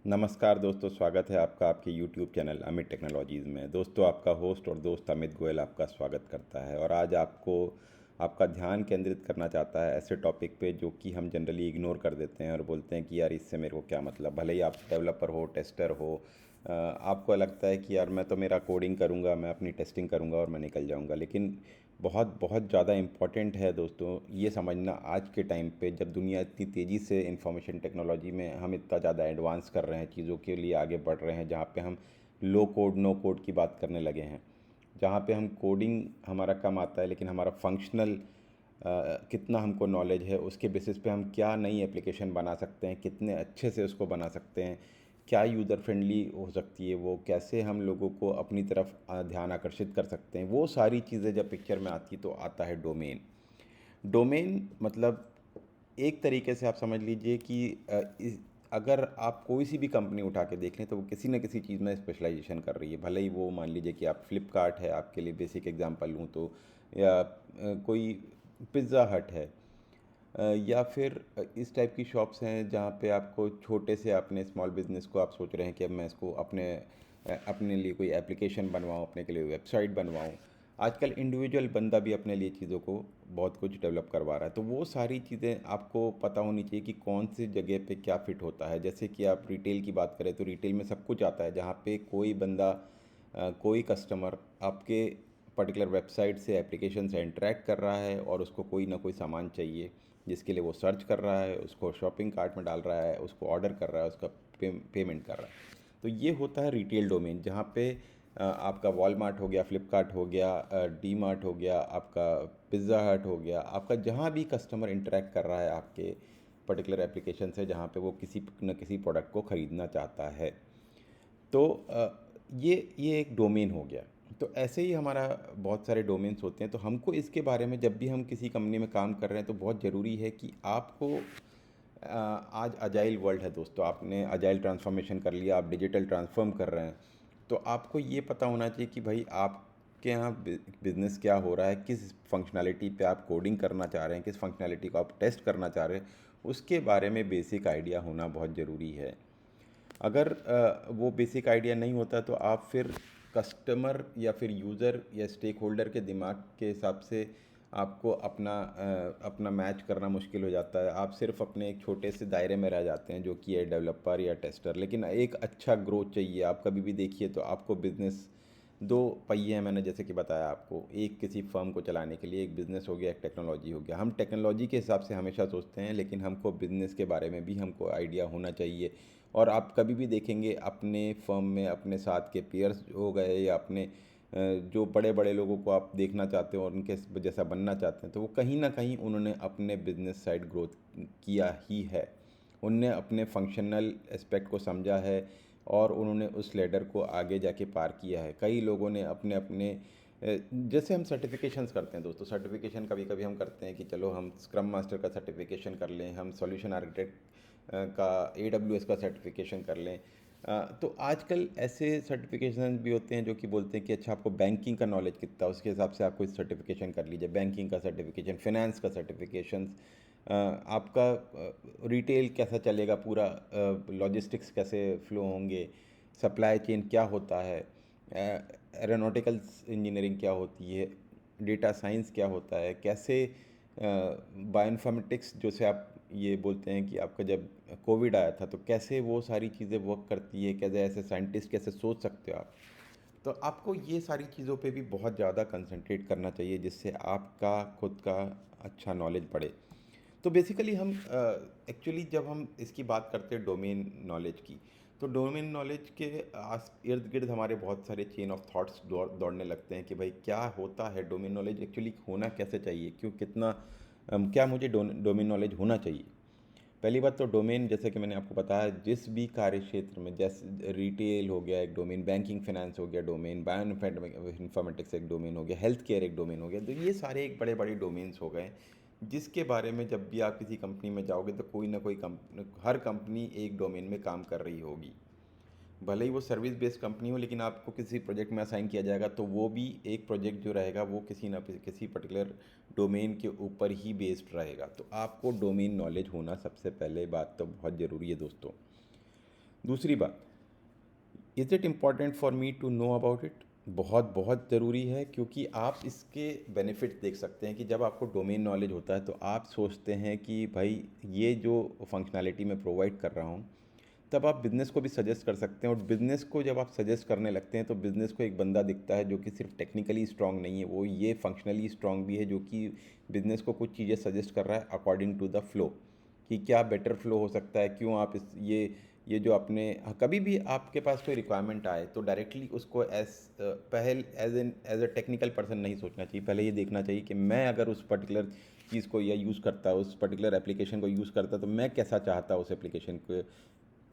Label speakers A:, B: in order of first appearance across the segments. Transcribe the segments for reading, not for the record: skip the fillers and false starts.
A: नमस्कार दोस्तों, स्वागत है आपका आपके यूट्यूब चैनल अमित टेक्नोलॉजीज़ में। दोस्तों, आपका होस्ट और दोस्त अमित गोयल आपका स्वागत करता है और आज आपको आपका ध्यान केंद्रित करना चाहता है ऐसे टॉपिक पे जो कि हम जनरली इग्नोर कर देते हैं और बोलते हैं कि यार इससे मेरे को क्या मतलब। भले ही आप डेवलपर हो, टेस्टर हो, आपको लगता है कि यार मैं तो मेरा कोडिंग करूँगा, मैं अपनी टेस्टिंग करूँगा और मैं निकल जाऊँगा। लेकिन बहुत बहुत ज़्यादा इम्पॉर्टेंट है दोस्तों ये समझना आज के टाइम पे, जब दुनिया इतनी तेज़ी से इंफॉर्मेशन टेक्नोलॉजी में हम इतना ज़्यादा एडवांस कर रहे हैं, चीज़ों के लिए आगे बढ़ रहे हैं, जहाँ पे हम लो कोड नो कोड की बात करने लगे हैं, जहाँ पे हम कोडिंग हमारा कम आता है लेकिन हमारा फंक्शनल कितना हमको नॉलेज है उसके बेसिस पे हम क्या नई एप्लीकेशन बना सकते हैं, कितने अच्छे से उसको बना सकते हैं, क्या यूज़र फ्रेंडली हो सकती है वो, कैसे हम लोगों को अपनी तरफ ध्यान आकर्षित कर सकते हैं, वो सारी चीज़ें जब पिक्चर में आती तो आता है डोमेन। डोमेन मतलब एक तरीके से आप समझ लीजिए कि अगर आप कोई सी भी कंपनी उठा के देख लें तो वो किसी न किसी चीज़ में स्पेशलाइजेशन कर रही है। भले ही वो मान लीजिए कि आप फ्लिपकार्ट है, आपके लिए बेसिक एग्जांपल लूँ तो, या कोई पिज़्ज़ा हट है, या फिर इस टाइप की शॉप्स हैं जहाँ पे आपको छोटे से अपने स्मॉल बिज़नेस को आप सोच रहे हैं कि अब मैं इसको अपने लिए कोई एप्लीकेशन बनवाऊँ, अपने के लिए वेबसाइट बनवाऊँ। आजकल इंडिविजुअल बंदा भी अपने लिए चीज़ों को बहुत कुछ डेवलप करवा रहा है, तो वो सारी चीज़ें आपको पता होनी चाहिए कि कौन सी जगह पे क्या फ़िट होता है। जैसे कि आप रिटेल की बात करें तो रिटेल में सब कुछ आता है, जहाँ पे कोई बंदा कोई कस्टमर आपके पर्टिकुलर वेबसाइट से, एप्लीकेशन से इंटरेक्ट कर रहा है और उसको कोई ना कोई सामान चाहिए, जिसके लिए वो सर्च कर रहा है, उसको शॉपिंग कार्ट में डाल रहा है, उसको ऑर्डर कर रहा है, उसका पेमेंट कर रहा है। तो ये होता है रिटेल डोमेन, जहाँ पे आपका वॉलमार्ट हो गया, फ्लिपकार्ट हो गया, डी मार्ट हो गया, आपका पिज़्ज़ा हट हो गया, आपका जहाँ भी कस्टमर इंटरेक्ट कर रहा है आपके पर्टिकुलर एप्लीकेशन से, जहाँ पे वो किसी न किसी प्रोडक्ट को ख़रीदना चाहता है। तो ये एक डोमेन हो गया। तो ऐसे ही हमारा बहुत सारे डोमेन्स होते हैं, तो हमको इसके बारे में जब भी हम किसी कंपनी में काम कर रहे हैं तो बहुत ज़रूरी है कि आपको आज अजाइल वर्ल्ड है दोस्तों, आपने अजाइल ट्रांसफॉर्मेशन कर लिया, आप डिजिटल ट्रांसफॉर्म कर रहे हैं, तो आपको ये पता होना चाहिए कि भाई आपके यहाँ बिज़नेस क्या हो रहा है, किस फंक्शनैलिटी पे आप कोडिंग करना चाह रहे हैं, किस फंक्शनैलिटी को आप टेस्ट करना चाह रहे हैं, उसके बारे में बेसिक आइडिया होना बहुत ज़रूरी है। अगर वो बेसिक आइडिया नहीं होता तो आप फिर कस्टमर या फिर यूज़र या स्टेक होल्डर के दिमाग के हिसाब से आपको अपना मैच करना मुश्किल हो जाता है। आप सिर्फ अपने एक छोटे से दायरे में रह जाते हैं जो कि है डेवलपर या टेस्टर। लेकिन एक अच्छा ग्रोथ चाहिए। आप कभी भी देखिए तो आपको बिज़नेस दो पहिए हैं, मैंने जैसे कि बताया आपको, एक किसी फर्म को चलाने के लिए एक बिज़नेस हो गया, एक टेक्नोलॉजी हो गया। हम टेक्नोलॉजी के हिसाब से हमेशा सोचते हैं, लेकिन हमको बिज़नेस के बारे में भी हमको आइडिया होना चाहिए। और आप कभी भी देखेंगे अपने फर्म में अपने साथ के पीयर्स हो गए या अपने जो बड़े बड़े लोगों को आप देखना चाहते हो और उनके जैसा बनना चाहते हैं, तो वो कहीं ना कहीं उन्होंने अपने बिजनेस साइड ग्रोथ किया ही है। उनने अपने फंक्शनल एस्पेक्ट को समझा है और उन्होंने उस लेडर को आगे जाके पार किया है। कई लोगों ने अपने अपने जैसे हम सर्टिफिकेशंस करते हैं दोस्तों, सर्टिफिकेशन कभी कभी हम करते हैं कि चलो हम स्क्रम मास्टर का सर्टिफिकेशन कर लें, हम सॉल्यूशन आर्किटेक्ट का AWS का सर्टिफिकेशन कर लें। तो आजकल ऐसे सर्टिफिकेशन भी होते हैं जो कि बोलते हैं कि अच्छा आपको बैंकिंग का नॉलेज कितना है, उसके हिसाब से आप कोई सर्टिफिकेशन कर लीजिए, बैंकिंग का सर्टिफिकेशन, फिनेंस का सर्टिफिकेशन, आपका रिटेल कैसा चलेगा पूरा, लॉजिस्टिक्स कैसे फ्लो होंगे, सप्लाई चेन क्या होता है, एरोनॉटिकल इंजीनियरिंग क्या होती है, डेटा साइंस क्या होता है, कैसे बायोइन्फॉर्मेटिक्स जो से आप ये बोलते हैं कि आपका जब कोविड आया था तो कैसे वो सारी चीज़ें वर्क करती है, कैसे ऐसे साइंटिस्ट कैसे सोच सकते हो आप। तो आपको ये सारी चीज़ों पे भी बहुत ज़्यादा कंसंट्रेट करना चाहिए जिससे आपका खुद का अच्छा नॉलेज बढ़े। तो बेसिकली हम एक्चुअली जब हम इसकी बात करते हैं डोमेन नॉलेज की, तो डोमेन नॉलेज के आस इर्द गिर्द हमारे बहुत सारे चेन ऑफ थॉट्स दौड़ने लगते हैं कि भाई क्या होता है डोमेन नॉलेज, एक्चुअली होना कैसे चाहिए, क्यों, कितना, क्या मुझे डोमेन नॉलेज होना चाहिए। पहली बात तो डोमेन, जैसे कि मैंने आपको बताया, जिस भी कार्य क्षेत्र में, जैसे रिटेल हो गया एक डोमेन, बैंकिंग फाइनेंस हो गया डोमेन, बायो इन्फॉर्मेटिक्स एक डोमेन हो गया, हेल्थ केयर एक डोमेन हो गया, तो ये सारे एक बड़े बड़े डोमेन्स हो गए जिसके बारे में जब भी आप किसी कंपनी में जाओगे तो कोई ना कोई हर कंपनी एक डोमेन में काम कर रही होगी। भले ही वो सर्विस बेस्ड कंपनी हो, लेकिन आपको किसी प्रोजेक्ट में असाइन किया जाएगा तो वो भी एक प्रोजेक्ट जो रहेगा वो किसी ना किसी पर्टिकुलर डोमेन के ऊपर ही बेस्ड रहेगा। तो आपको डोमेन नॉलेज होना सबसे पहले बात तो बहुत ज़रूरी है दोस्तों। दूसरी बात, is it important for me to know about it? बहुत बहुत ज़रूरी है, क्योंकि आप इसके बेनिफिट्स देख सकते हैं कि जब आपको डोमेन नॉलेज होता है तो आप सोचते हैं कि भाई ये जो फंक्शनैलिटी मैं प्रोवाइड कर रहा हूँ, तब आप बिज़नेस को भी सजेस्ट कर सकते हैं। और बिज़नेस को जब आप सजेस्ट करने लगते हैं तो बिज़नेस को एक बंदा दिखता है जो कि सिर्फ टेक्निकली स्ट्रांग नहीं है, वो ये फंक्शनली स्ट्रांग भी है, जो कि बिज़नेस को कुछ चीज़ें सजेस्ट कर रहा है अकॉर्डिंग टू द फ्लो, कि क्या बेटर फ्लो हो सकता है, क्यों आप इस ये जो अपने कभी भी आपके पास कोई रिक्वायरमेंट आए तो डायरेक्टली उसको पहल एज ए टेक्निकल पर्सन नहीं सोचना चाहिए। पहले ये देखना चाहिए कि मैं अगर उस पर्टिकुलर चीज़ को या यूज़ करता, उस पर्टिकुलर एप्लीकेशन को यूज़ करता, तो मैं कैसा चाहता उस एप्लीकेशन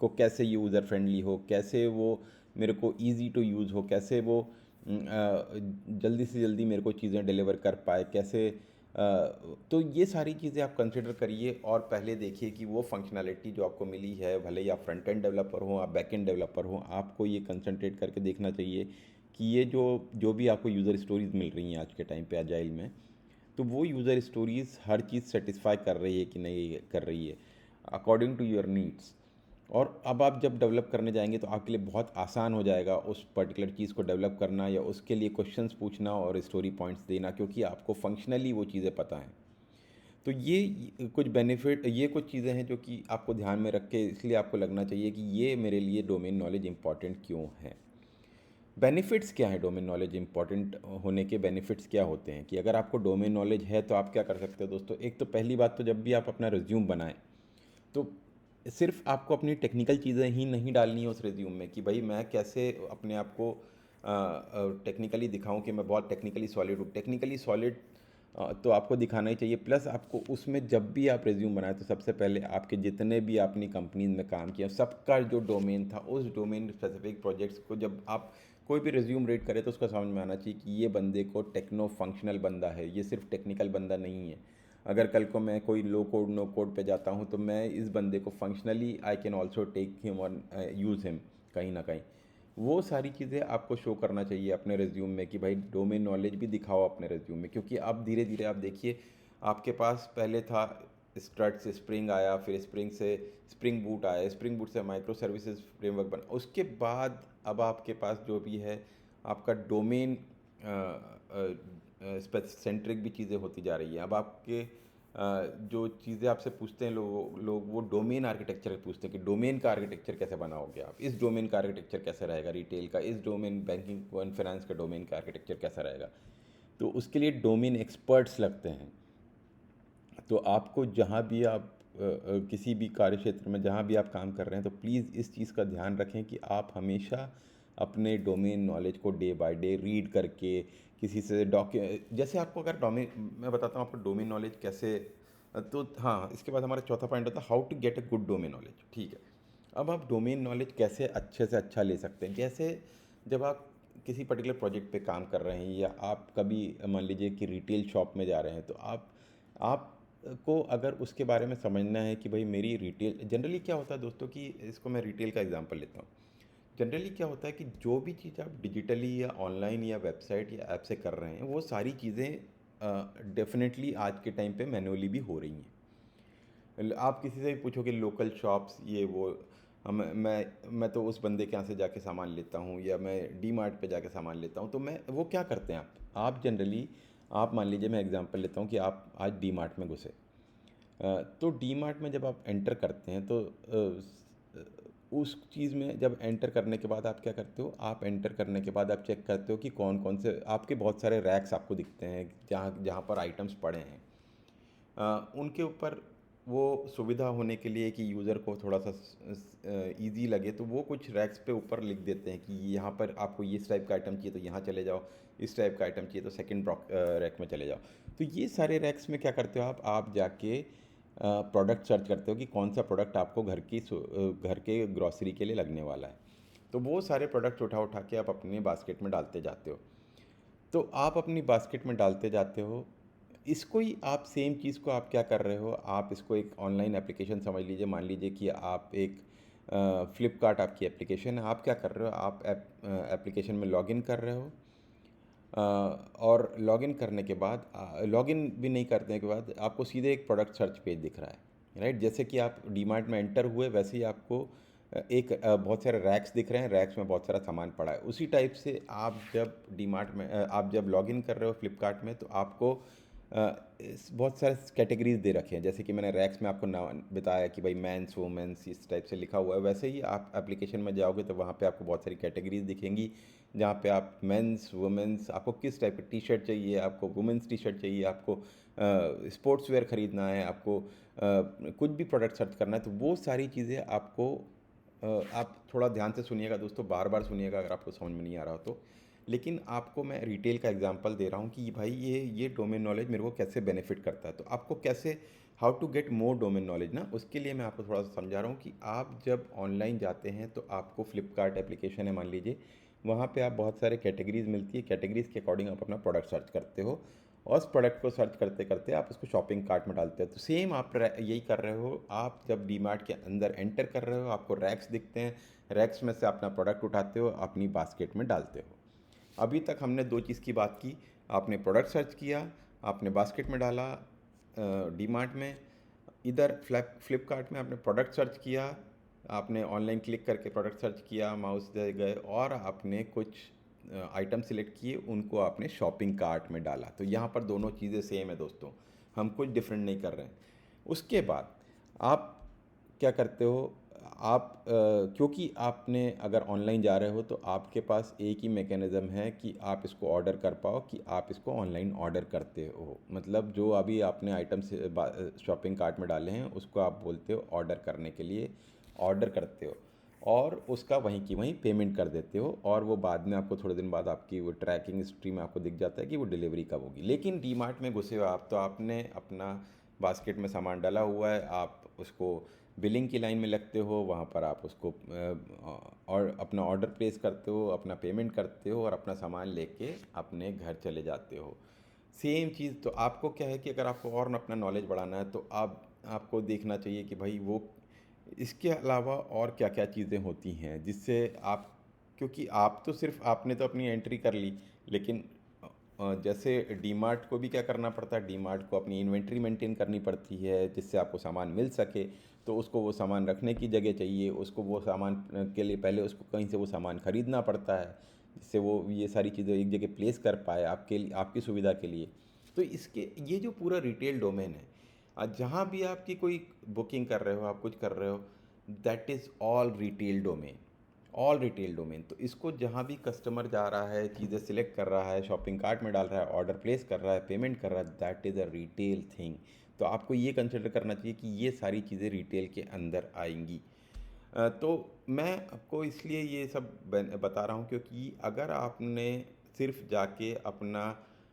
A: को कैसे यूज़र फ्रेंडली हो, कैसे वो मेरे को ईज़ी टू यूज़ हो, कैसे वो जल्दी से जल्दी मेरे को चीज़ें डिलीवर कर पाए, कैसे तो ये सारी चीज़ें आप कंसिडर करिए और पहले देखिए कि वो फंक्शनैलिटी जो आपको मिली है, भले ही आप फ्रंट एंड डेवलपर हो, आप बैक एंड डेवलपर हो, आपको ये कंसंट्रेट करके देखना चाहिए कि ये जो भी आपको यूज़र स्टोरीज़ मिल रही हैं आज के टाइम पे एजाइल में, तो वो यूज़र स्टोरीज़ हर चीज़ सेटिस्फाई कर रही है कि नहीं कर रही है अकॉर्डिंग टू योर नीड्स। और अब आप जब डेवलप करने जाएंगे तो आपके लिए बहुत आसान हो जाएगा उस पर्टिकुलर चीज़ को डेवलप करना या उसके लिए क्वेश्चंस पूछना और स्टोरी पॉइंट्स देना, क्योंकि आपको फंक्शनली वो चीज़ें पता हैं। तो ये कुछ बेनिफिट, ये कुछ चीज़ें हैं जो कि आपको ध्यान में रख के इसलिए आपको लगना चाहिए कि ये मेरे लिए डोमेन नॉलेज इंपॉर्टेंट क्यों है। बेनिफिट्स क्या है डोमेन नॉलेज इंपॉर्टेंट होने के? बेनिफिट्स क्या होते हैं कि अगर आपको डोमेन नॉलेज है तो आप क्या कर सकते हो दोस्तों? एक तो पहली बात, तो जब भी आप अपना रिज्यूम बनाएं तो सिर्फ आपको अपनी टेक्निकल चीज़ें ही नहीं डालनी है उस रिज्यूम में कि भाई मैं कैसे अपने आप को टेक्निकली दिखाऊं कि मैं बहुत टेक्निकली सॉलिड हूँ। टेक्निकली सॉलिड तो आपको दिखाना ही चाहिए, प्लस आपको उसमें जब भी आप रिज्यूम बनाए तो सबसे पहले आपके जितने भी आपने कंपनीज में काम किया सबका जो डोमेन था, उस डोमेन स्पेसिफिक प्रोजेक्ट्स को जब आप कोई भी रिज्यूम रीड करें तो उसका समझ में आना चाहिए कि ये बंदे को टेक्नो फंक्शनल बंदा है, ये सिर्फ टेक्निकल बंदा नहीं है। अगर कल को मैं कोई लो कोड नो कोड पे जाता हूँ तो मैं इस बंदे को functionally I can also take him or use him कहीं ना कहीं। वो सारी चीज़ें आपको शो करना चाहिए अपने रिज्यूम में कि भाई डोमेन नॉलेज भी दिखाओ अपने रिज्यूम में, क्योंकि अब धीरे धीरे आप देखिए आपके पास पहले था स्ट्रट से स्प्रिंग आया, फिर स्प्रिंग से स्प्रिंग बूट आया, स्प्रिंग बूट से माइक्रो सर्विसेज फ्रेमवर्क बना, उसके बाद अब आपके पास जो भी है आपका डोमेन सेंट्रिक भी चीज़ें होती जा रही हैं। अब आपके जो चीज़ें आपसे पूछते हैं लोग वो डोमेन आर्किटेक्चर पूछते हैं कि डोमेन का आर्किटेक्चर कैसे बनाओगे आप, इस डोमेन का आर्किटेक्चर कैसा रहेगा रिटेल का, इस डोमेन बैंकिंग एंड फाइनेंस का डोमेन का आर्किटेक्चर कैसा रहेगा। तो उसके लिए डोमेन एक्सपर्ट्स लगते हैं। तो आपको जहाँ भी आप किसी भी कार्य क्षेत्र में जहाँ भी आप काम कर रहे हैं तो प्लीज़ इस चीज़ का ध्यान रखें कि आप हमेशा अपने डोमेन नॉलेज को डे बाय डे रीड करके किसी से जैसे आपको अगर डोमेन, मैं बताता हूँ आपको डोमेन नॉलेज कैसे। तो हाँ, इसके बाद हमारा चौथा पॉइंट होता है how to get a good domain knowledge. ठीक है, अब आप डोमेन नॉलेज कैसे अच्छे से अच्छा ले सकते हैं? जैसे जब आप किसी पर्टिकुलर प्रोजेक्ट पे काम कर रहे हैं या आप कभी मान लीजिए कि रिटेल शॉप में जा रहे हैं, तो आप को अगर उसके बारे में समझना है कि भाई मेरी रिटेल, जनरली क्या होता है दोस्तों कि इसको मैं रिटेल का एग्जांपल लेता हूँ। जनरली क्या होता है कि जो भी चीज़ आप डिजिटली या ऑनलाइन या वेबसाइट या ऐप से कर रहे हैं वो सारी चीज़ें डेफिनेटली आज के टाइम पे मैनुअली भी हो रही हैं। आप किसी से भी पूछोगे लोकल शॉप्स ये वो, मैं तो उस बंदे के यहाँ से जाके सामान लेता हूँ या मैं डी मार्ट पर जाके सामान लेता हूँ। तो मैं वो क्या करते हैं आप जनरली, आप मान लीजिए मैं एग्जांपल लेता हूँ कि आप आज डी मार्ट में घुसे। तो डी मार्ट में जब आप एंटर करते हैं तो उस चीज़ में जब एंटर करने के बाद आप क्या करते हो, आप एंटर करने के बाद आप चेक करते हो कि कौन कौन से आपके बहुत सारे रैक्स आपको दिखते हैं जहाँ जहाँ पर आइटम्स पड़े हैं। उनके ऊपर वो सुविधा होने के लिए कि यूज़र को थोड़ा सा ईजी लगे तो वो कुछ रैक्स पे ऊपर लिख देते हैं कि यहाँ पर आपको ये इस टाइप का आइटम चाहिए तो यहाँ चले जाओ, इस टाइप का आइटम चाहिए तो सेकंड रैक में चले जाओ। तो ये सारे रैक्स में क्या करते हो आप जाके प्रोडक्ट सर्च करते हो कि कौन सा प्रोडक्ट आपको घर के ग्रॉसरी के लिए लगने वाला है। तो वो सारे प्रोडक्ट उठा उठा के आप अपने बास्केट में डालते जाते हो। तो आप अपनी बास्केट में डालते जाते हो। इसको ही आप सेम चीज़ को आप क्या कर रहे हो, आप इसको एक ऑनलाइन एप्लीकेशन समझ लीजिए। मान लीजिए कि आप एक फ़्लिपकार्ट आपकी एप्लीकेशन है। आप क्या कर रहे हो, आप एप्लीकेशन में लॉगिन कर रहे हो। और लॉगिन करने के बाद लॉगिन भी नहीं करने के बाद आपको सीधे एक प्रोडक्ट सर्च पेज दिख रहा है, राइट? जैसे कि आप डीमार्ट में एंटर हुए वैसे ही आपको एक बहुत सारे रैक्स दिख रहे हैं, रैक्स में बहुत सारा सामान पड़ा है। उसी टाइप से आप जब डीमार्ट में आप जब लॉगिन कर रहे हो फ्लिपकार्ट में, तो आपको बहुत सारे कैटेगरीज दे रखे हैं। जैसे कि मैंने रैक्स में आपको नाम बताया कि भाई मेंस वुमेंस इस टाइप से लिखा हुआ है, वैसे ही आप एप्लीकेशन में जाओगे तो वहाँ पे आपको बहुत सारी कैटेगरीज दिखेंगी, जहाँ पे आप मेंस वुमेंस, आपको किस टाइप की टी शर्ट चाहिए, आपको वुमेंस टी शर्ट चाहिए, आपको स्पोर्ट्स वेयर ख़रीदना है, आपको कुछ भी प्रोडक्ट सर्च करना है, तो वो सारी चीज़ें आपको आप थोड़ा ध्यान से सुनिएगा दोस्तों, बार बार सुनिएगा अगर आपको समझ में नहीं आ रहा हो तो। लेकिन आपको मैं रिटेल का एग्जांपल दे रहा हूँ कि भाई ये डोमेन नॉलेज मेरे को कैसे बेनिफिट करता है। तो आपको कैसे, how to get more domain knowledge ना, उसके लिए मैं आपको थोड़ा सा समझा रहा हूँ कि आप जब ऑनलाइन जाते हैं तो आपको फ्लिपकार्ट एप्लीकेशन है मान लीजिए, वहाँ पे आप बहुत सारे कैटेगरीज मिलती है, कैटेगरीज के अकॉर्डिंग आप अपना प्रोडक्ट सर्च करते हो, और उस प्रोडक्ट को सर्च करते करते आप उसको शॉपिंग कार्ट में डालते हो। तो सेम आप यही कर रहे हो, आप जब डीमार्ट के अंदर एंटर कर रहे हो आपको रैक्स दिखते हैं, रैक्स में से अपना प्रोडक्ट उठाते हो, अपनी बास्केट में डालते हो। अभी तक हमने दो चीज़ की बात की, आपने प्रोडक्ट सर्च किया, आपने बास्केट में डाला डीमार्ट में, इधर फ्लिपकार्ट में आपने प्रोडक्ट सर्च किया, आपने ऑनलाइन क्लिक करके प्रोडक्ट सर्च किया, माउस दे गए और आपने कुछ आइटम सिलेक्ट किए, उनको आपने शॉपिंग कार्ट में डाला। तो यहाँ पर दोनों चीज़ें सेम है दोस्तों, हम कुछ डिफरेंट नहीं कर रहे हैं। उसके बाद आप क्या करते हो, आप क्योंकि आपने अगर ऑनलाइन जा रहे हो तो आपके पास एक ही मैकेनिज़्म है कि आप इसको ऑर्डर कर पाओ, कि आप इसको ऑनलाइन ऑर्डर करते हो। मतलब जो अभी आपने आइटम से शॉपिंग कार्ट में डाले हैं उसको आप बोलते हो ऑर्डर करने के लिए, ऑर्डर करते हो और उसका वहीं की वहीं पेमेंट कर देते हो, और वो बाद में आपको थोड़े दिन बाद आपकी वो ट्रैकिंग हिस्ट्री में आपको दिख जाता है कि वो डिलीवरी कब होगी। लेकिन डीमार्ट में घुसे हो आप, तो आपने अपना बास्केट में सामान डाला हुआ है, आप उसको बिलिंग की लाइन में लगते हो, वहाँ पर आप उसको और अपना ऑर्डर प्लेस करते हो, अपना पेमेंट करते हो और अपना सामान लेके अपने घर चले जाते हो। सेम चीज़, तो आपको क्या है कि अगर आपको और अपना नॉलेज बढ़ाना है तो आपको देखना चाहिए कि भाई वो इसके अलावा और क्या क्या चीज़ें होती हैं जिससे आप, क्योंकि आप तो सिर्फ आपने तो अपनी एंट्री कर ली, लेकिन जैसे डीमार्ट को भी क्या करना पड़ता है, डीमार्ट को अपनी इन्वेंट्री मेंटेन करनी पड़ती है जिससे आपको सामान मिल सके। तो उसको वो सामान रखने की जगह चाहिए, उसको वो सामान के लिए पहले उसको कहीं से वो सामान ख़रीदना पड़ता है जिससे वो ये सारी चीज़ें एक जगह प्लेस कर पाए आपके लिए, आपकी सुविधा के लिए। तो इसके ये जो पूरा रिटेल डोमेन है, जहाँ भी आपकी कोई बुकिंग कर रहे हो, आप कुछ कर रहे हो, that is all retail domain, all retail domain. तो इसको जहाँ भी कस्टमर जा रहा है, चीज़ें सिलेक्ट कर रहा है, शॉपिंग कार्ट में डाल रहा है, ऑर्डर प्लेस कर रहा है, पेमेंट कर रहा है, that is a retail thing. तो आपको ये कंसिडर करना चाहिए कि ये सारी चीज़ें रिटेल के अंदर आएंगी। तो मैं आपको इसलिए ये सब बता रहा हूँ क्योंकि अगर आपने सिर्फ जाके अपना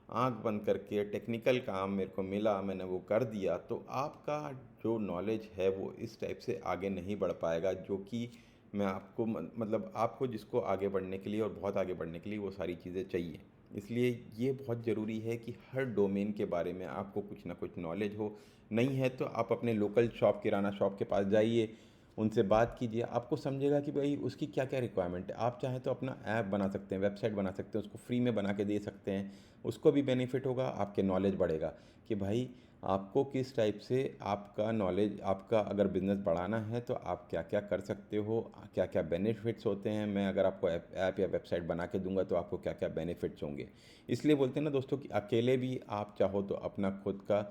A: आंख बंद करके टेक्निकल काम मेरे को मिला मैंने वो कर दिया, तो आपका जो नॉलेज है वो इस टाइप से आगे नहीं बढ़ पाएगा, जो कि मैं आपको मतलब आपको जिसको आगे बढ़ने के लिए और बहुत आगे बढ़ने के लिए वो सारी चीज़ें चाहिए। इसलिए ये बहुत ज़रूरी है कि हर डोमेन के बारे में आपको कुछ ना कुछ नॉलेज हो। नहीं है तो आप अपने लोकल शॉप, किराना शॉप के पास जाइए, उनसे बात कीजिए, आपको समझेगा कि भाई उसकी क्या क्या रिक्वायरमेंट है। आप चाहें तो अपना ऐप बना सकते हैं, वेबसाइट बना सकते हैं, उसको फ्री में बना के दे सकते हैं, उसको भी बेनिफिट होगा, आपके नॉलेज बढ़ेगा कि भाई आपको किस टाइप से आपका नॉलेज, आपका अगर बिज़नेस बढ़ाना है तो आप क्या क्या कर सकते हो, क्या क्या बेनिफिट्स होते हैं। मैं अगर आपको ऐप या वेबसाइट बना के दूंगा तो आपको क्या क्या बेनिफिट्स होंगे। इसलिए बोलते हैं ना दोस्तों कि अकेले भी आप चाहो तो अपना खुद का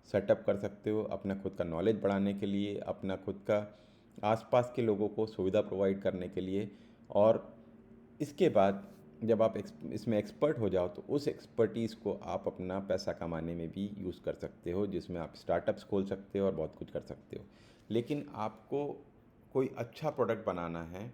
A: सेटअप कर सकते हो, अपना खुद का नॉलेज बढ़ाने के लिए, अपना खुद का आसपास के लोगों को सुविधा प्रोवाइड करने के लिए। और इसके बाद जब आप इसमें एक्सपर्ट हो जाओ तो उस एक्सपर्टीज़ को आप अपना पैसा कमाने में भी यूज़ कर सकते हो, जिसमें आप स्टार्टअप्स खोल सकते हो और बहुत कुछ कर सकते हो। लेकिन आपको कोई अच्छा प्रोडक्ट बनाना है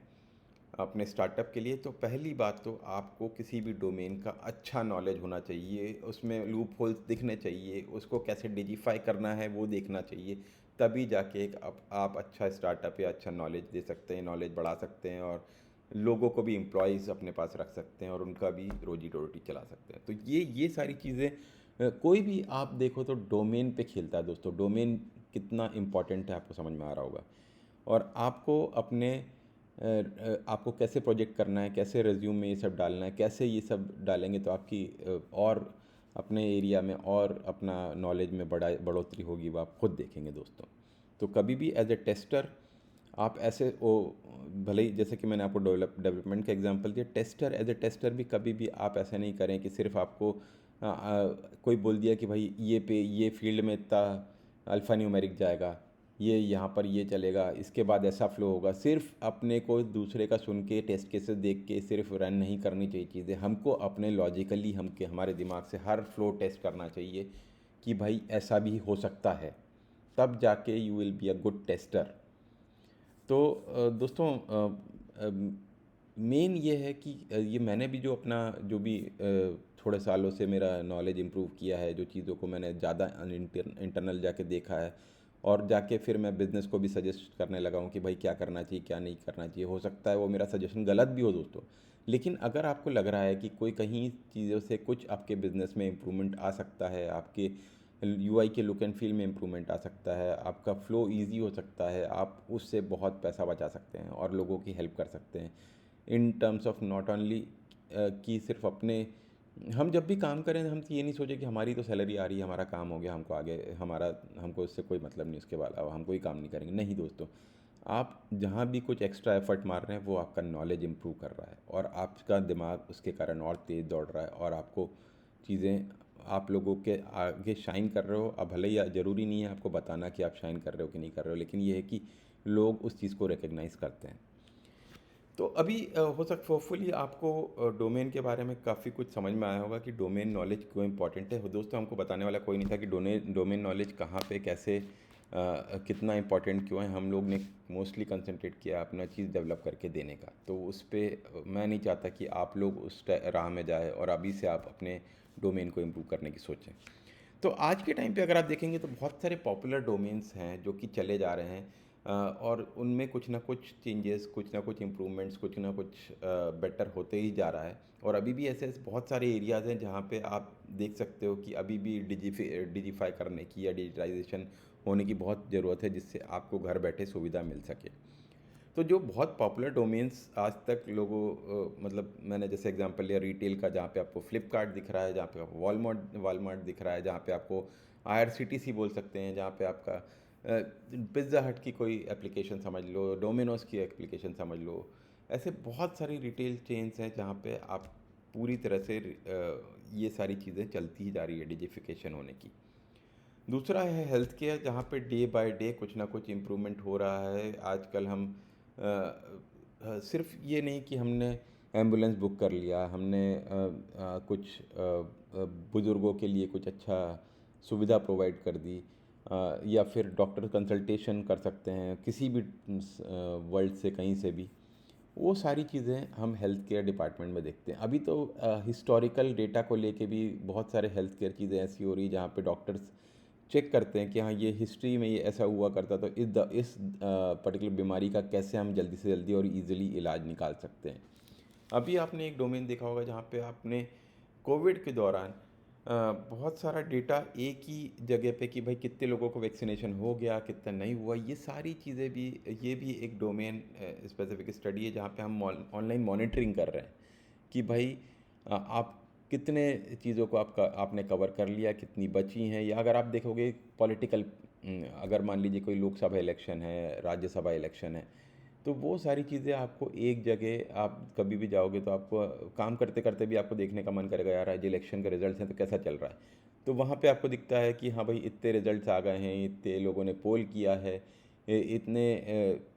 A: अपने स्टार्टअप के लिए, तो पहली बात तो आपको किसी भी डोमेन का अच्छा नॉलेज होना चाहिए, उसमें लूप होल्स दिखने चाहिए, उसको कैसे डिजीफाई करना है वो देखना चाहिए। तभी जाके एक आप अच्छा स्टार्टअप या अच्छा नॉलेज दे सकते हैं, नॉलेज बढ़ा सकते हैं और लोगों को भी एम्प्लॉयज़ अपने पास रख सकते हैं और उनका भी रोजी रोटी चला सकते हैं। तो ये सारी चीज़ें कोई भी आप देखो तो डोमेन पे खेलता है दोस्तों। डोमेन कितना इम्पोर्टेंट है आपको समझ में आ रहा होगा। और आपको अपने आपको कैसे प्रोजेक्ट करना है, कैसे रिज्यूम में ये सब डालना है, कैसे ये सब डालेंगे तो आपकी और अपने एरिया में और अपना नॉलेज में बढ़ोतरी होगी, वो आप खुद देखेंगे दोस्तों। तो कभी भी एज ए टेस्टर आप ऐसे वो भले ही जैसे कि मैंने आपको डेवलपमेंट का एग्जांपल दिया, टेस्टर एज ए टेस्टर भी कभी भी आप ऐसा नहीं करें कि सिर्फ आपको कोई बोल दिया कि भाई ये पे ये फील्ड में इतना अल्फ़ा न्यूमेरिक जाएगा, ये यहाँ पर ये चलेगा, इसके बाद ऐसा फ्लो होगा। सिर्फ अपने को दूसरे का सुन के टेस्ट केसेस देख के सिर्फ रन नहीं करनी चाहिए चीज़ें, हमको अपने लॉजिकली हम के हमारे दिमाग से हर फ्लो टेस्ट करना चाहिए कि भाई ऐसा भी हो सकता है, तब जाके you will be a good tester. तो दोस्तों मेन ये है कि ये मैंने भी जो अपना जो भी थोड़े सालों से मेरा नॉलेज इम्प्रूव किया है, जो चीज़ों को मैंने ज़्यादा इंटरनल जाके देखा है, और जाके फिर मैं बिज़नेस को भी सजेस्ट करने लगा हूँ कि भाई क्या करना चाहिए क्या नहीं करना चाहिए। हो सकता है वो मेरा सजेशन गलत भी हो दोस्तों, लेकिन अगर आपको लग रहा है कि कोई कहीं चीज़ों से कुछ आपके बिज़नेस में इम्प्रूवमेंट आ सकता है, आपके यूआई के लुक एंड फील में इम्प्रूवमेंट आ सकता है, आपका फ़्लो ईज़ी हो सकता है, आप उससे बहुत पैसा बचा सकते हैं और लोगों की हेल्प कर सकते हैं in terms of not only कि सिर्फ अपने। हम जब भी काम करें हम ये नहीं सोचे कि हमारी तो सैलरी आ रही है, हमारा काम हो गया, हमको आगे हमारा हमको इससे कोई मतलब नहीं, उसके बाद अब हम कोई काम नहीं करेंगे। नहीं दोस्तों, आप जहाँ भी कुछ एक्स्ट्रा एफर्ट मार रहे हैं वो आपका नॉलेज इम्प्रूव कर रहा है और आपका दिमाग उसके कारण और तेज़ दौड़ रहा है और आपको चीज़ें आप लोगों के आगे शाइन कर रहे हो। अब भले ही ज़रूरी नहीं है आपको बताना कि आप शाइन कर रहे हो कि नहीं कर रहे हो, लेकिन ये है कि लोग उस चीज़ को रिकग्नाइज़ करते हैं। तो अभी हो सकता होपफुली आपको डोमेन के बारे में काफ़ी कुछ समझ में आया होगा कि डोमेन नॉलेज क्यों इंपॉर्टेंट है। दोस्तों हमको बताने वाला कोई नहीं था कि डोमेन नॉलेज कहाँ पे कैसे कितना इंपॉर्टेंट क्यों है। हम लोग ने मोस्टली कंसंट्रेट किया अपना चीज़ डेवलप करके देने का। तो उस पर मैं नहीं चाहता कि आप लोग उस राह में जाए और अभी से आप अपने डोमेन को इम्प्रूव करने की सोचें। तो आज के टाइम पे अगर आप देखेंगे तो बहुत सारे पॉपुलर डोमेन्स हैं जो कि चले जा रहे हैं, और उनमें कुछ ना कुछ चेंजेस, कुछ ना कुछ इम्प्रूवमेंट्स, कुछ ना कुछ बेटर होते ही जा रहा है। और अभी भी ऐसे ऐसे बहुत सारे एरियाज़ हैं जहाँ पे आप देख सकते हो कि अभी भी डिजिफाई करने की या डिजिटाइजेशन होने की बहुत ज़रूरत है, जिससे आपको घर बैठे सुविधा मिल सके। तो जो बहुत पॉपुलर डोमेन्स आज तक लोगों मतलब मैंने जैसे एग्जांपल लिया रिटेल का, जहाँ पे आपको फ्लिपकार्ट दिख रहा है, जहाँ पे आपको वॉलमार्ट दिख रहा है, जहाँ पे आपको आईआरसीटीसी बोल सकते हैं, जहाँ पे आपका पिज़्ज़ा हट की कोई एप्लीकेशन समझ लो, डोमिनोज की एप्लीकेशन समझ लो। ऐसे बहुत सारी रिटेल चेन्स हैं जहाँ पे आप पूरी तरह से ये सारी चीज़ें चलती ही जा रही है डिजिफिकेशन होने की। दूसरा है हेल्थ केयर, जहाँ पे डे बाय डे कुछ ना कुछ इम्प्रूवमेंट हो रहा है। आजकल हम सिर्फ ये नहीं कि हमने एम्बुलेंस बुक कर लिया, हमने कुछ बुज़ुर्गों के लिए कुछ अच्छा सुविधा प्रोवाइड कर दी, या फिर डॉक्टर कंसल्टेशन कर सकते हैं किसी भी वर्ल्ड से कहीं से भी। वो सारी चीज़ें हम हेल्थ केयर डिपार्टमेंट में देखते हैं। अभी तो हिस्टोरिकल डेटा को लेके भी बहुत सारे हेल्थ केयर चीज़ें ऐसी हो रही जहाँ पे डॉक्टर्स चेक करते हैं कि हाँ ये हिस्ट्री में ये ऐसा हुआ करता, तो इस पर्टिकुलर बीमारी का कैसे हम जल्दी से जल्दी और इजीली इलाज निकाल सकते हैं। अभी आपने एक डोमेन देखा होगा जहाँ पे आपने कोविड के दौरान बहुत सारा डेटा एक ही जगह पे कि भाई कितने लोगों को वैक्सीनेशन हो गया, कितना नहीं हुआ, ये सारी चीज़ें भी, ये भी एक डोमेन स्पेसिफिक स्टडी है जहाँ पे हम ऑनलाइन मॉनिटरिंग कर रहे हैं कि भाई आप कितने चीज़ों को आपने कवर कर लिया, कितनी बची हैं। या अगर आप देखोगे पॉलिटिकल, अगर मान लीजिए कोई लोकसभा इलेक्शन है, राज्यसभा इलेक्शन है, तो वो सारी चीज़ें आपको एक जगह, आप कभी भी जाओगे तो आपको काम करते करते भी आपको देखने का मन करेगा, यार आज इलेक्शन के रिजल्ट्स हैं तो कैसा चल रहा है। तो वहाँ पे आपको दिखता है कि हाँ भाई इतने रिजल्ट्स आ गए हैं, इतने लोगों ने पोल किया है, इतने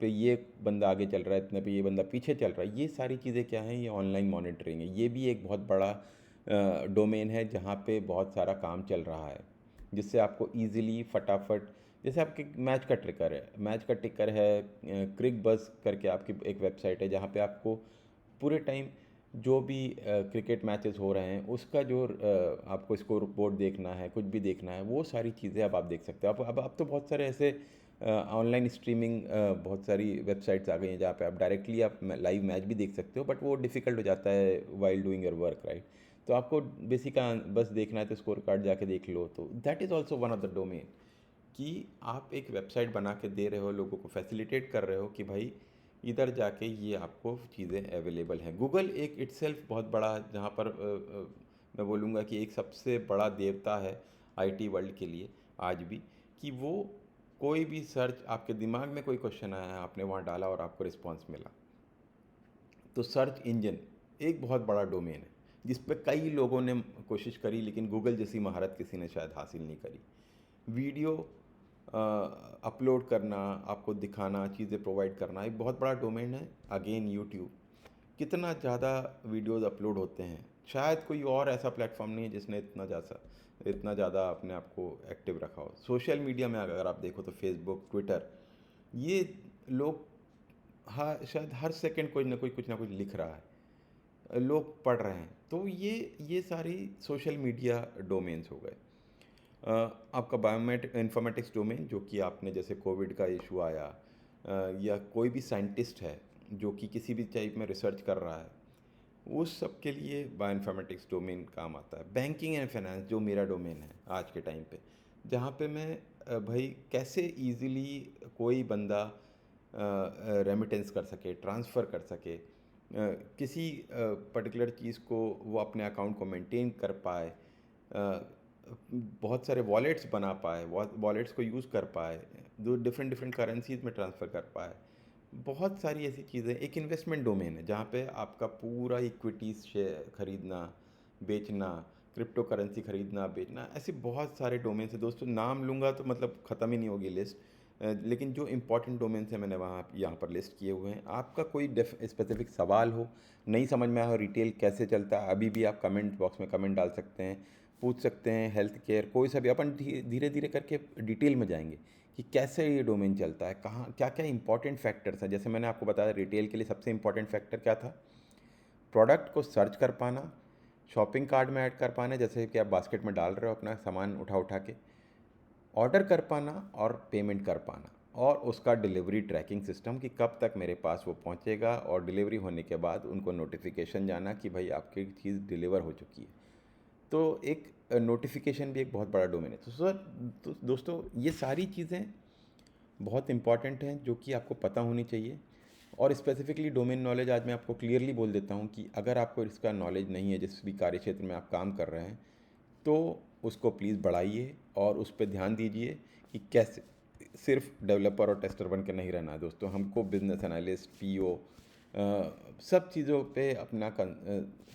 A: पे ये बंदा आगे चल रहा है, इतने पे ये बंदा पीछे चल रहा है। ये सारी चीज़ें क्या हैं, ये ऑनलाइन मॉनिटरिंग है। ये भी एक बहुत बड़ा डोमेन है जहाँ पे बहुत सारा काम चल रहा है, जिससे आपको ईज़िली फटाफट, जैसे आपके मैच का ट्रिकर है, मैच का टिकर है, क्रिक बज़ करके आपकी एक वेबसाइट है जहाँ पे आपको पूरे टाइम जो भी क्रिकेट मैचेस हो रहे हैं उसका जो आपको स्कोर बोर्ड देखना है, कुछ भी देखना है, वो सारी चीज़ें अब आप देख सकते हो। अब तो बहुत सारे ऐसे ऑनलाइन स्ट्रीमिंग बहुत सारी वेबसाइट्स आ गई हैं जहाँ पे आप डायरेक्टली आप लाइव मैच भी देख सकते हो, बट वो डिफ़िकल्ट हो जाता है while doing your work, right. तो आपको बेसिक बस देखना है तो स्कोर कार्ड जाके देख लो। तो that is also one of the domain कि आप एक वेबसाइट बना के दे रहे हो, लोगों को फैसिलिटेट कर रहे हो कि भाई इधर जाके ये आपको चीज़ें अवेलेबल हैं। गूगल एक इट्सेल्फ बहुत बड़ा, जहाँ पर मैं बोलूँगा कि एक सबसे बड़ा देवता है आईटी वर्ल्ड के लिए आज भी, कि वो कोई भी सर्च, आपके दिमाग में कोई क्वेश्चन आया, आपने वहाँ डाला और आपको रिस्पॉन्स मिला। तो सर्च इंजन एक बहुत बड़ा डोमेन है जिस पे कई लोगों ने कोशिश करी, लेकिन गूगल जैसी महारत किसी ने शायद हासिल नहीं करी। वीडियो अपलोड करना, आपको दिखाना, चीज़ें प्रोवाइड करना एक बहुत बड़ा डोमेन है। अगेन यूट्यूब, कितना ज़्यादा वीडियोज़ अपलोड होते हैं, शायद कोई और ऐसा प्लेटफॉर्म नहीं है जिसने इतना ज़्यादा अपने आप को एक्टिव रखा हो। सोशल मीडिया में अगर आप देखो तो फेसबुक, ट्विटर, ये लोग, हाँ, शायद हर सेकंड कोई ना कोई कुछ ना कुछ लिख रहा है, लोग पढ़ रहे हैं। तो ये सारी सोशल मीडिया डोमेन्स हो गए। आपका इंफॉर्मेटिक्स डोमेन, जो कि आपने जैसे कोविड का इशू आया, या कोई भी साइंटिस्ट है जो कि किसी भी टाइप में रिसर्च कर रहा है, उस सब के लिए बायोइन्फॉर्मेटिक्स डोमेन काम आता है। बैंकिंग एंड फाइनेंस जो मेरा डोमेन है आज के टाइम पे, जहाँ पे मैं भाई कैसे इजीली कोई बंदा रेमिटेंस कर सके, ट्रांसफ़र कर सके, किसी पर्टिकुलर चीज़ को वो अपने अकाउंट को मेंटेन कर पाए, बहुत सारे वॉलेट्स बना पाए, वॉलेट्स को यूज़ कर पाए, जो डिफरेंट डिफरेंट करेंसीज में ट्रांसफ़र कर पाए। बहुत सारी ऐसी चीज़ें। एक इन्वेस्टमेंट डोमेन है जहाँ पे आपका पूरा इक्विटीज़ शेयर खरीदना, बेचना, क्रिप्टो करेंसी खरीदना, बेचना, ऐसे बहुत सारे डोमेन्स हैं दोस्तों। नाम लूँगा तो मतलब ख़त्म ही नहीं होगी लिस्ट। लेकिन जो इंपॉर्टेंट डोमेन्स हैं मैंने वहाँ यहाँ पर लिस्ट किए हुए हैं। आपका कोई स्पेसिफिक सवाल हो, नहीं समझ में आया हो रिटेल कैसे चलता है, अभी भी आप कमेंट बॉक्स में कमेंट डाल सकते हैं, पूछ सकते हैं। हेल्थ केयर, कोई सा भी, अपन धीरे धीरे करके डिटेल में जाएंगे कि कैसे ये डोमेन चलता है, कहाँ क्या क्या इंपॉर्टेंट फैक्टर्स हैं। जैसे मैंने आपको बताया, रिटेल के लिए सबसे इंपॉर्टेंट फैक्टर क्या था? प्रोडक्ट को सर्च कर पाना, शॉपिंग कार्ट में ऐड कर पाना, जैसे कि आप बास्केट में डाल रहे हो अपना सामान उठा उठा के, ऑर्डर कर पाना और पेमेंट कर पाना, और उसका डिलीवरी ट्रैकिंग सिस्टम कि कब तक मेरे पास वो पहुंचेगा, और डिलीवरी होने के बाद उनको नोटिफिकेशन जाना कि भाई आपकी चीज़ डिलीवर हो चुकी है। तो एक नोटिफिकेशन भी एक बहुत बड़ा डोमेन है। तो सर, तो दोस्तों, ये सारी चीज़ें बहुत इंपॉर्टेंट हैं जो कि आपको पता होनी चाहिए। और स्पेसिफिकली डोमेन नॉलेज आज मैं आपको क्लियरली बोल देता हूँ कि अगर आपको इसका नॉलेज नहीं है, जिस भी कार्य क्षेत्र में आप काम कर रहे हैं, तो उसको प्लीज़ बढ़ाइए और उस पर ध्यान दीजिए कि कैसे सिर्फ डेवलपर और टेस्टर बन के नहीं रहना है दोस्तों। हमको बिजनेस एनालिस्ट, पीओ, सब चीज़ों पे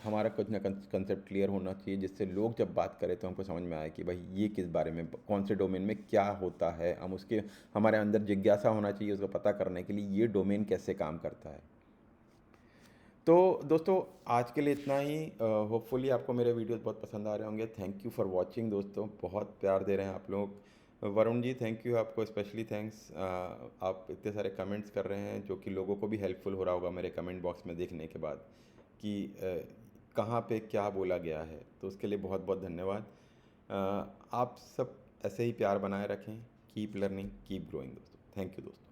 A: हमारा कुछ ना कंसेप्ट क्लियर होना चाहिए, जिससे लोग जब बात करें तो हमको समझ में आए कि भाई ये किस बारे में, कौन से डोमेन में क्या होता है। हम उसके, हमारे अंदर जिज्ञासा होना चाहिए उसको पता करने के लिए ये डोमेन कैसे काम करता है। तो दोस्तों, आज के लिए इतना ही। होपफुली आपको मेरे वीडियोस बहुत पसंद आ रहे होंगे। थैंक यू फॉर वाचिंग दोस्तों, बहुत प्यार दे रहे हैं आप लोग। वरुण जी, थैंक यू, आपको स्पेशली थैंक्स। आप इतने सारे कमेंट्स कर रहे हैं जो कि लोगों को भी हेल्पफुल हो रहा होगा मेरे कमेंट बॉक्स में देखने के बाद कि कहाँ पे क्या बोला गया है। तो उसके लिए बहुत बहुत धन्यवाद। आप सब ऐसे ही प्यार बनाए रखें। कीप लर्निंग, कीप ग्रोइंग दोस्तों। थैंक यू दोस्तों।